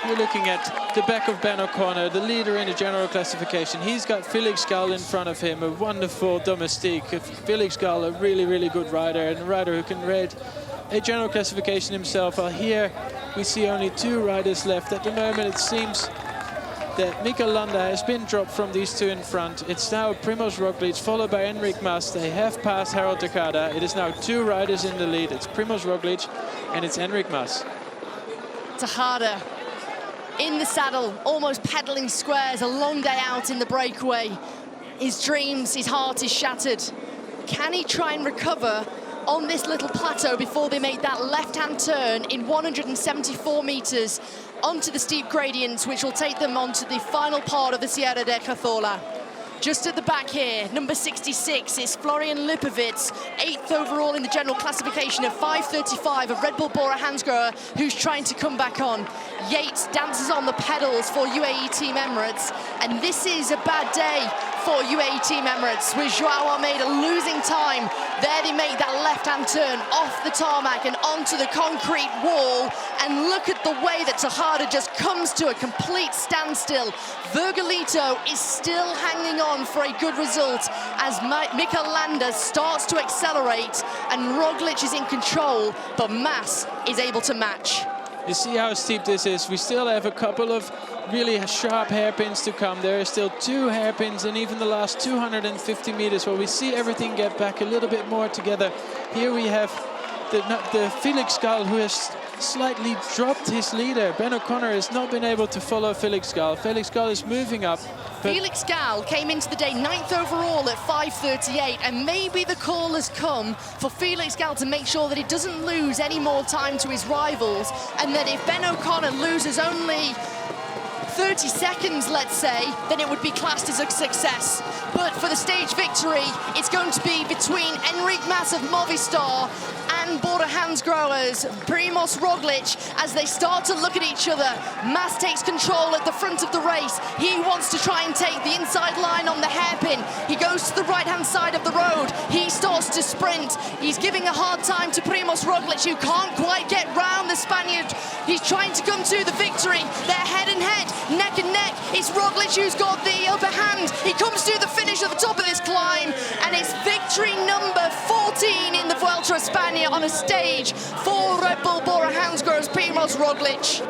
You're looking at the back of Ben O'Connor, the leader in the general classification. He's got Felix Gall in front of him, a wonderful domestique. Felix Gall, a really, really good rider, and a rider who can ride a general classification himself. Well, here we see only 2 riders left. At the moment, it seems that Mikel Landa has been dropped from these 2 in front. It's now Primož Roglič, followed by Enric Mas. They have passed Harold Takada. It is now 2 riders in the lead. It's Primož Roglič and it's Enric Mas. Takada in the saddle, almost pedaling squares, a long day out in the breakaway. His dreams, his heart is shattered. Can he try and recover on this little plateau before they make that left-hand turn in 174 meters onto the steep gradients, which will take them onto the final part of the Sierra de Cazorla? Just at the back here, number 66 is Florian Lipovic, 8th overall in the general classification of 5:35 of Red Bull Bora Hansgrohe, who's trying to come back on. Yates dances on the pedals for UAE Team Emirates, and this is a bad day for UAE Team Emirates, with Joao Almeida losing time. There they make that left-hand turn off the tarmac and onto the concrete wall, and look at the way that Tejada just comes to a complete standstill. Virgolito is still hanging on for a good result as Mikel Landa starts to accelerate, and Roglic is in control, but Mas is able to match. You see how steep this is. We still have a couple of really sharp hairpins to come. There are still 2 hairpins in even the last 250 meters where we see everything get back a little bit more together. Here we have the Felix Gall, who has slightly dropped his leader. Ben O'Connor has not been able to follow Felix Gall. Felix Gall is moving up. Felix Gall came into the day 9th overall at 5:38, and maybe the call has come for Felix Gall to make sure that he doesn't lose any more time to his rivals, and that if Ben O'Connor loses only 30 seconds, let's say, then it would be classed as a success. But for the stage victory, it's going to be between Enric Mas of Movistar and Bora Hansgrohe's Primož Roglič as they start to look at each other. Mas takes control at the front of the race. He wants to try and take the inside line on the hairpin. He goes to the right-hand side of the road. He starts to sprint. He's giving a hard time to Primož Roglič, who can't quite get round the Spaniard. He's trying to come to the victory. They're head and head, neck and neck. It's Roglič who's got the upper hand. He comes to the finish at the top of this climb, and it's victory number 14 in the Vuelta a España on a stage for Red Bull Bora Hansgrohe's Primož Roglič.